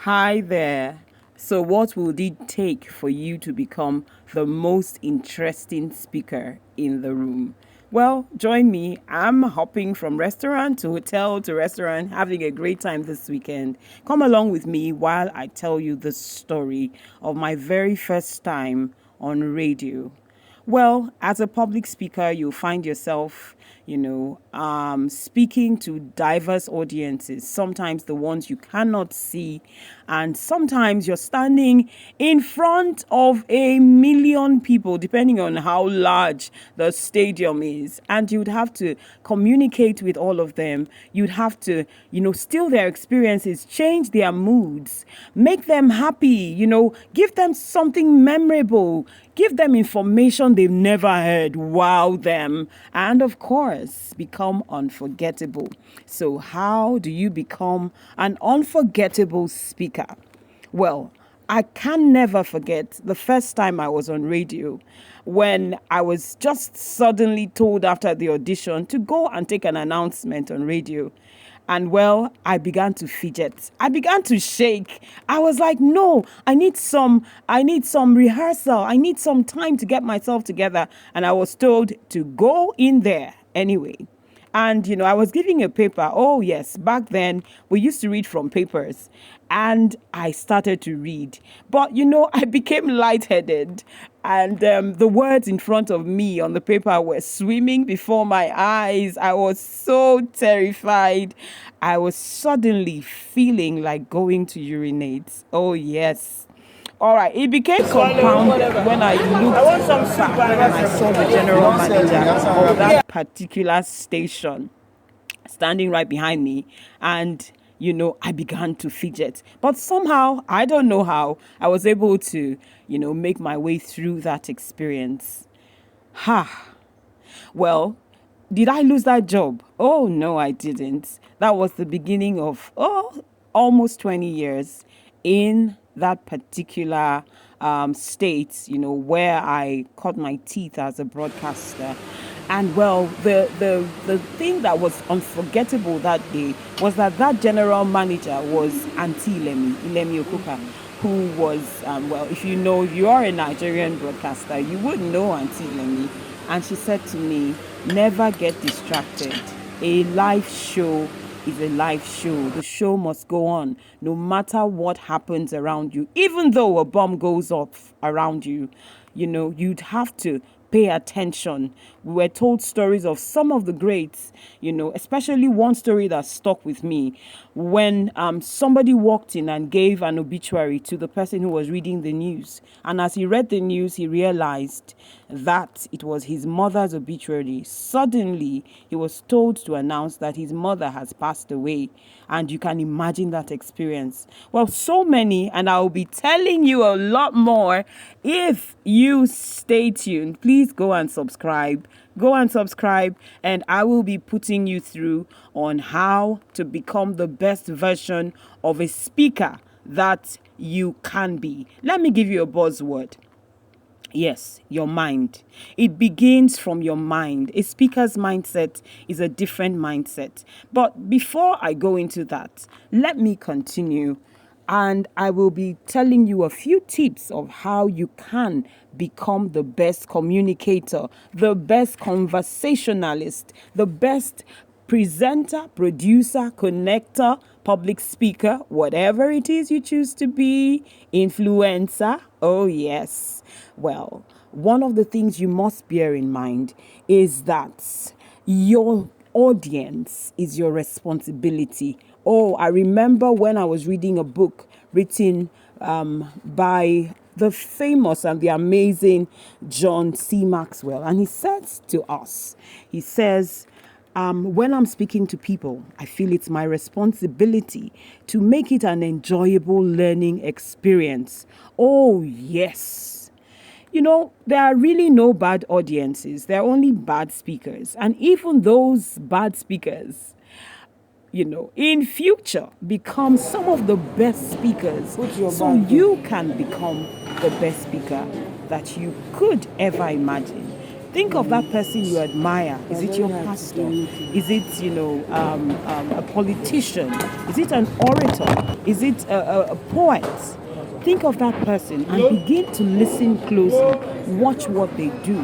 Hi there. So, what would it take for you to become the most interesting speaker in the room? Well, join me. I'm hopping from restaurant to restaurant, having a great time this weekend. Come along with me while I tell you the story of my very first time on radio. Well, as a public speaker, you'll find yourself, speaking to diverse audiences, sometimes the ones you cannot see, and sometimes you're standing in front of a million people, depending on how large the stadium is. And you'd have to communicate with all of them. You'd have to, steal their experiences, change their moods, make them happy, give them something memorable, give them information they've never heard, wow them, and of course, become unforgettable. So, how do you become an unforgettable speaker? Well, I can never forget the first time I was on radio when I was just suddenly told after the audition to go and take an announcement on radio. And well, I began to fidget. I began to shake. I was like, no, I need some rehearsal. I need some time to get myself together. And I was told to go in there anyway. And, I was giving a paper. Oh, yes. Back then, we used to read from papers. And I started to read. But, I became lightheaded. And the words in front of me on the paper were swimming before my eyes. I was so terrified. I was suddenly feeling like going to urinate. Oh, yes. All right, it became compounded when I looked back and I saw the general manager of that particular station standing right behind me. And, I began to fidget. But somehow, I don't know how, I was able to, make my way through that experience. Ha! Well, did I lose that job? Oh, no, I didn't. That was the beginning of, almost 20 years in that particular state, where I cut my teeth as a broadcaster. And well, the thing that was unforgettable that day was that general manager was Auntie Ilemi Okuka, who was, if you are a Nigerian broadcaster, you would know Auntie Ilemi. And she said to me, never get distracted. A live show is a live show. The show must go on no matter what happens around you. Even though a bomb goes off around you, you'd have to pay attention. We were told stories of some of the greats, especially one story that stuck with me when somebody walked in and gave an obituary to the person who was reading the news. And as he read the news, he realized that it was his mother's obituary. Suddenly, he was told to announce that his mother has passed away. And you can imagine that experience. Well, so many, and I'll be telling you a lot more if you stay tuned. Please go and subscribe. And I will be putting you through on how to become the best version of a speaker that you can be. Let me give you a buzzword. Yes, your mind. It begins from your mind. A speaker's mindset is a different mindset. But before I go into that, let me continue. And I will be telling you a few tips of how you can become the best communicator, the best conversationalist, the best presenter, producer, connector, public speaker, whatever it is you choose to be, influencer. Oh, yes. Well, one of the things you must bear in mind is that your audience is your responsibility. Oh, I remember when I was reading a book written by the famous and the amazing John C. Maxwell. And he says to us, he says, when I'm speaking to people, I feel it's my responsibility to make it an enjoyable learning experience. Oh, yes. There are really no bad audiences. There are only bad speakers. And even those bad speakers, in future become some of the best speakers. So you can become the best speaker that you could ever imagine. Think of that person you admire. Is it your pastor? Is it, a politician? Is it an orator? Is it a poet? Think of that person and begin to listen closely. Watch what they do.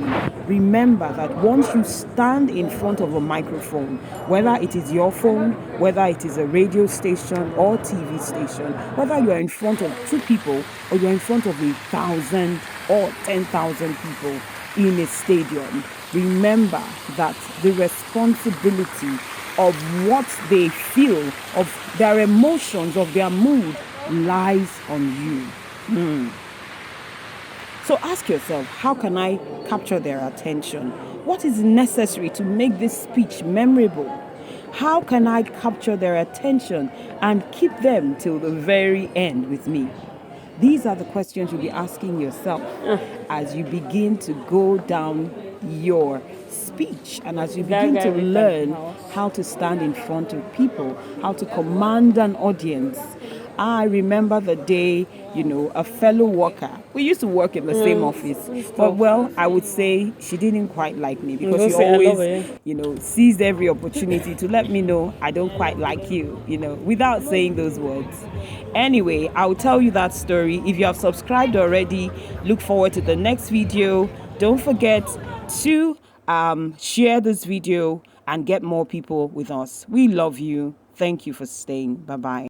Remember that once you stand in front of a microphone, whether it is your phone, whether it is a radio station or TV station, whether you are in front of 2 people or you're in front of 1,000 or 10,000 people in a stadium, remember that the responsibility of what they feel, of their emotions, of their mood, lies on you. So ask yourself, how can I capture their attention? What is necessary to make this speech memorable? How can I capture their attention and keep them till the very end with me? These are the questions you'll be asking yourself as you begin to go down your speech and as you begin to learn how to stand in front of people, how to command an audience. I remember the day, a fellow worker, we used to work in the same office, but I would say she didn't quite like me because she always, seized every opportunity to let me know I don't quite like you, without saying those words. Anyway, I'll tell you that story. If you have subscribed already, look forward to the next video. Don't forget to share this video and get more people with us. We love you. Thank you for staying. Bye-bye.